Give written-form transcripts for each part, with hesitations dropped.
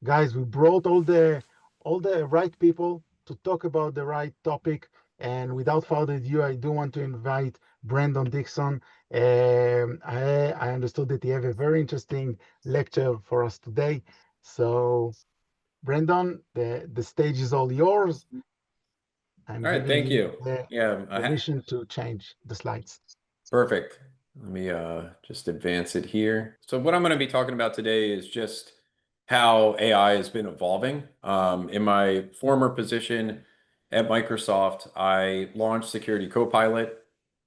Guys, we brought all the right people to talk about the right topic. And without further ado, I do want to invite Brandon Dixon. I understood that you have a very interesting lecture for us today. So, Brandon, the stage is all yours. I'm All right, giving thank you you. the Yeah, permission to change the slides. perfect. Let me just advance it here. So what I'm going to be talking about today is just how AI has been evolving. In my former position at Microsoft, I launched Security Copilot.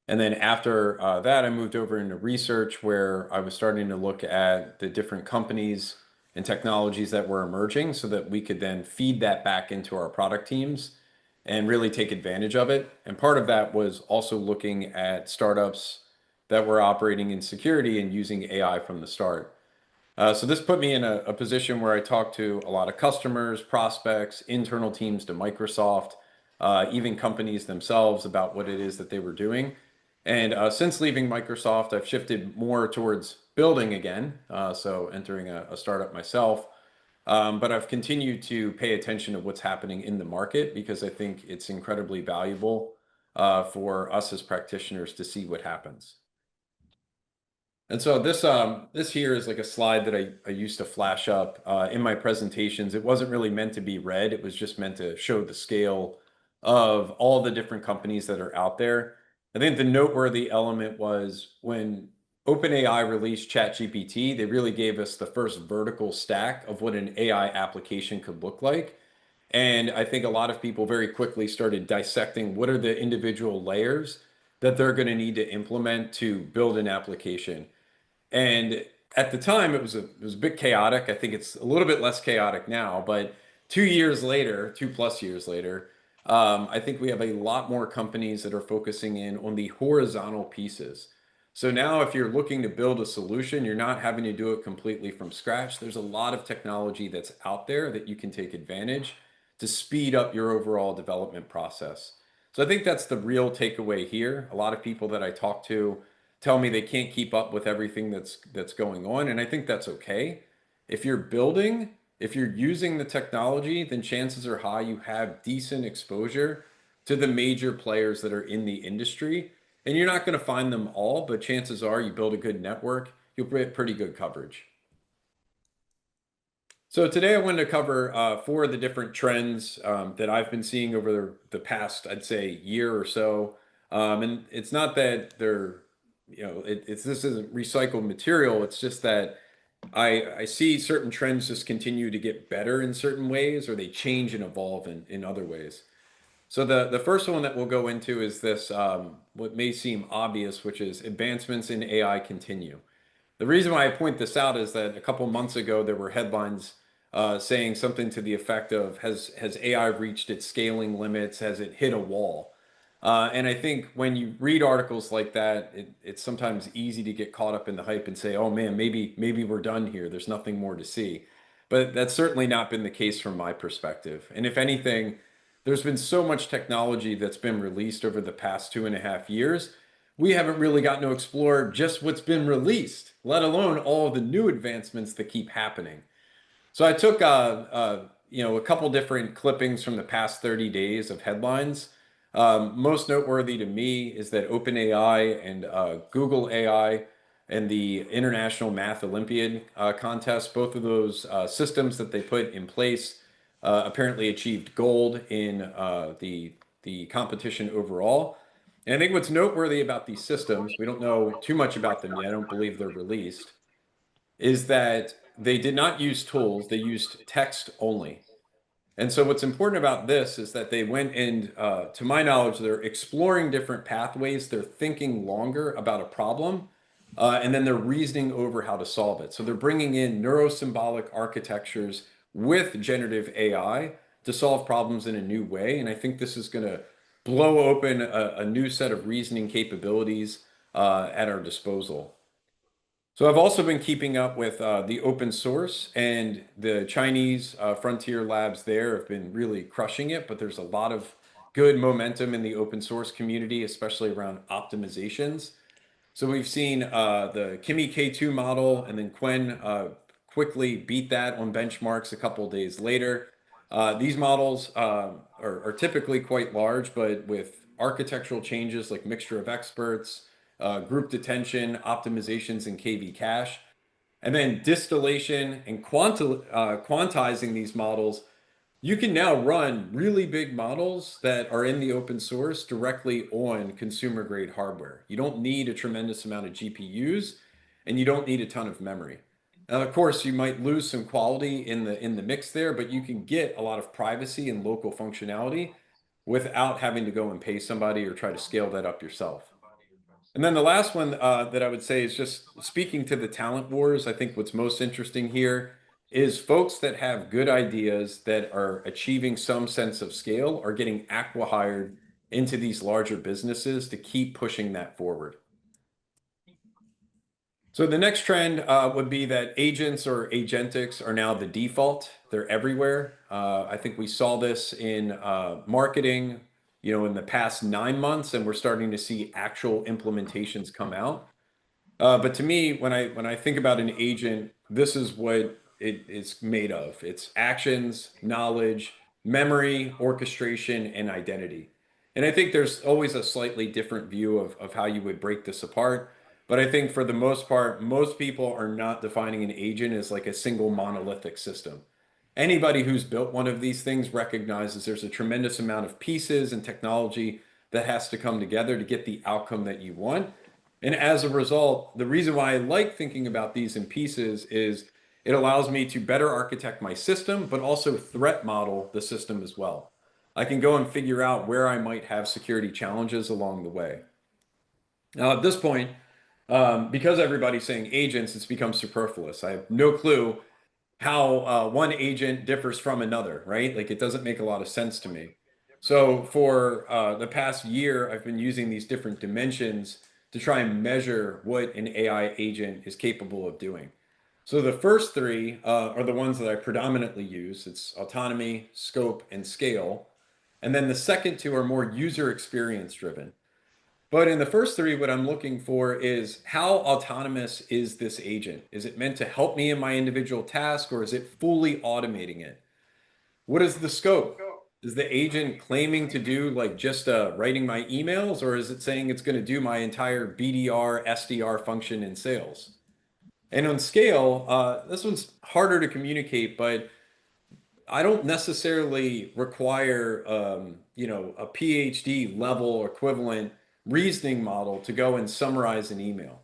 And then after that, I moved over into research where I was starting to look at the different companies and technologies that were emerging so that we could then feed that back into our product teams and really take advantage of it. And part of that was also looking at startups that were operating in security and using AI from the start. So this put me in a position where I talked to a lot of customers, prospects, internal teams to Microsoft, even companies themselves about what it is that they were doing. And since leaving Microsoft, I've shifted more towards building again, so entering a startup myself. But I've continued to pay attention to what's happening in the market because I think it's incredibly valuable for us as practitioners to see what happens. And so this here is like a slide that I used to flash up in my presentations. It wasn't really meant to be read. It was just meant to show the scale of all the different companies that are out there. I think the noteworthy element was when OpenAI released ChatGPT, they really gave us the first vertical stack of what an AI application could look like. And I think a lot of people very quickly started dissecting what are the individual layers that they're going to need to implement to build an application. And at the time, it was a bit chaotic. I think it's a little bit less chaotic now, but 2 years later, 2+ years later, I think we have a lot more companies that are focusing in on the horizontal pieces. So now, if you're looking to build a solution, you're not having to do it completely from scratch. There's a lot of technology that's out there that you can take advantage to speed up your overall development process. So I think that's the real takeaway here. A lot of people that I talk to tell me they can't keep up with everything that's going on, and I think that's okay. If you're building, if you're using the technology, then chances are high you have decent exposure to the major players that are in the industry. And you're not going to find them all, but chances are you build a good network, you'll get pretty good coverage. So today I wanted to cover four of the different trends that I've been seeing over the past, I'd say, year or so. And it's not that they're, this isn't recycled material. It's just that I see certain trends just continue to get better in certain ways, or they change and evolve in other ways. So the first one that we'll go into is this, what may seem obvious, which is advancements in AI continue. The reason why I point this out is that a couple months ago there were headlines saying something to the effect of has AI reached its scaling limits? Has it hit a wall? And I think when you read articles like that, it's sometimes easy to get caught up in the hype and say, "Oh man, maybe we're done here. There's nothing more to see." But that's certainly not been the case from my perspective. And if anything, there's been so much technology that's been released over the past 2.5 years. We haven't really gotten to explore just what's been released, let alone all of the new advancements that keep happening. So I took a couple different clippings from the past 30 days of headlines. Most noteworthy to me is that OpenAI and Google AI and the International Math Olympiad contest, both of those systems that they put in place, apparently achieved gold in the competition overall. And I think what's noteworthy about these systems, we don't know too much about them yet. I don't believe they're released, is that they did not use tools, they used text only. And so what's important about this is that they went and, to my knowledge, they're exploring different pathways. They're thinking longer about a problem, and then they're reasoning over how to solve it. So they're bringing in neurosymbolic architectures with generative AI to solve problems in a new way. And I think this is going to blow open a new set of reasoning capabilities at our disposal. So I've also been keeping up with the open source, and the Chinese frontier labs there have been really crushing it, but there's a lot of good momentum in the open source community, especially around optimizations. So we've seen the Kimi K2 model and then quickly beat that on benchmarks a couple of days later. These models are typically quite large, but with architectural changes like mixture of experts, group detention, optimizations in KV cache, and then distillation and quantizing these models, you can now run really big models that are in the open source directly on consumer grade hardware. You don't need a tremendous amount of GPUs and you don't need a ton of memory. Now, of course, you might lose some quality in the mix there, but you can get a lot of privacy and local functionality without having to go and pay somebody or try to scale that up yourself. And then the last one that I would say is just speaking to the talent wars. I think what's most interesting here is folks that have good ideas that are achieving some sense of scale are getting acqui-hired into these larger businesses to keep pushing that forward. So the next trend would be that agents or agentics are now the default. They're everywhere. I think we saw this in marketing, in the past 9 months, and we're starting to see actual implementations come out. But to me, when I think about an agent, this is what it is made of. It's actions, knowledge, memory, orchestration, and identity. And I think there's always a slightly different view of how you would break this apart. But I think for the most part, most people are not defining an agent as like a single monolithic system. Anybody who's built one of these things recognizes there's a tremendous amount of pieces and technology that has to come together to get the outcome that you want. And as a result, the reason why I like thinking about these in pieces is it allows me to better architect my system, but also threat model the system as well. I can go and figure out where I might have security challenges along the way. Now, at this point, because everybody's saying agents, it's become superfluous. I have no clue how one agent differs from another, right? Like it doesn't make a lot of sense to me. So for the past year, I've been using these different dimensions to try and measure what an AI agent is capable of doing. So the first three are the ones that I predominantly use. It's autonomy, scope, and scale. And then the second two are more user experience driven. But in the first three, what I'm looking for is how autonomous is this agent? Is it meant to help me in my individual task or is it fully automating it? What is the scope? Is the agent claiming to do like just writing my emails or is it saying it's going to do my entire BDR, SDR function in sales? And on scale, this one's harder to communicate, but I don't necessarily require, a PhD level equivalent reasoning model to go and summarize an email,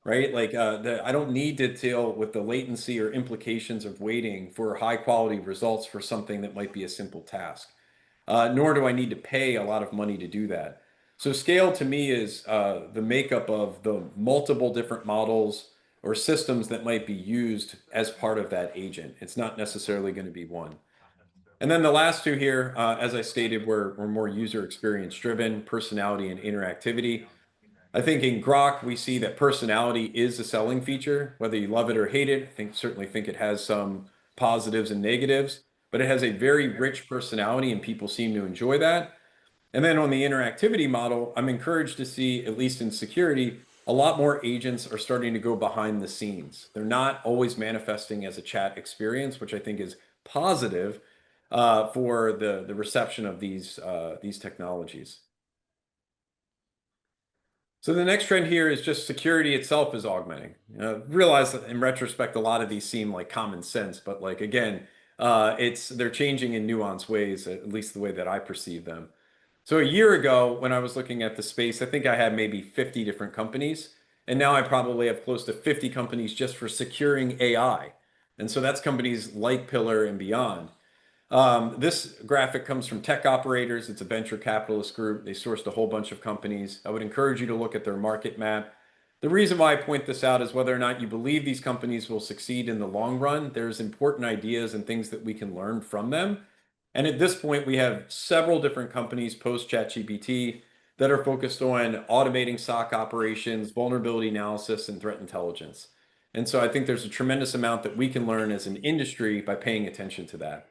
right? Like, I don't need to deal with the latency or implications of waiting for high quality results for something that might be a simple task. Nor do I need to pay a lot of money to do that. So scale to me is the makeup of the multiple different models or systems that might be used as part of that agent. It's not necessarily going to be one. And then the last two here, as I stated, were more user experience driven, personality and interactivity. I think in Grok, we see that personality is a selling feature, whether you love it or hate it. Certainly think it has some positives and negatives, but it has a very rich personality and people seem to enjoy that. And then on the interactivity model, I'm encouraged to see, at least in security, a lot more agents are starting to go behind the scenes. They're not always manifesting as a chat experience, which I think is positive for the reception of these technologies. So the next trend here is just security itself is augmenting. Realize that in retrospect, a lot of these seem like common sense, but like again, they're changing in nuanced ways, at least the way that I perceive them. So a year ago, when I was looking at the space, I think I had maybe 50 different companies, and now I probably have close to 50 companies just for securing AI. And so that's companies like Pillar and beyond. This graphic comes from Tech Operators. It's a venture capitalist group. They sourced a whole bunch of companies. I would encourage you to look at their market map. The reason why I point this out is whether or not you believe these companies will succeed in the long run, there's important ideas and things that we can learn from them. And at this point, we have several different companies post ChatGPT that are focused on automating SOC operations, vulnerability analysis, and threat intelligence. And so I think there's a tremendous amount that we can learn as an industry by paying attention to that.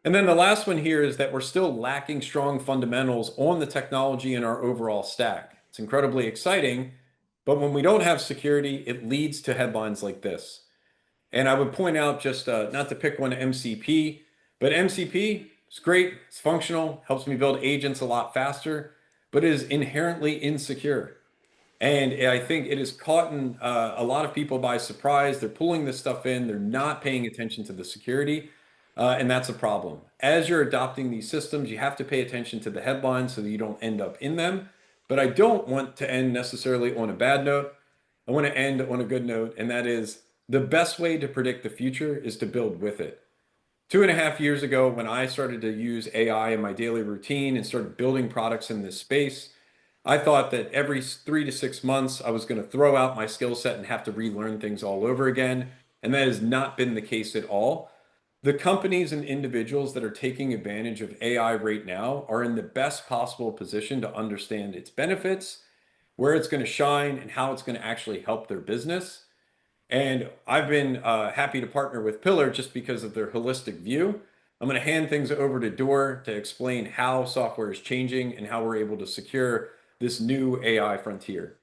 And then the last one here is that we're still lacking strong fundamentals on the technology in our overall stack. It's incredibly exciting, but when we don't have security, it leads to headlines like this. And I would point out just not to pick one MCP, but MCP is great, it's functional, helps me build agents a lot faster, but it is inherently insecure. And I think it has caught a lot of people by surprise. They're pulling this stuff in, they're not paying attention to the security, and that's a problem. As you're adopting these systems, you have to pay attention to the headlines so that you don't end up in them. But I don't want to end necessarily on a bad note. I want to end on a good note, and that is the best way to predict the future is to build with it. 2.5 years ago, when I started to use AI in my daily routine and started building products in this space, I thought that every 3 to 6 months I was going to throw out my skill set and have to relearn things all over again. And that has not been the case at all. The companies and individuals that are taking advantage of AI right now are in the best possible position to understand its benefits, where it's going to shine, and how it's going to actually help their business. And I've been happy to partner with Pillar just because of their holistic view. I'm going to hand things over to Dor to explain how software is changing and how we're able to secure this new AI frontier.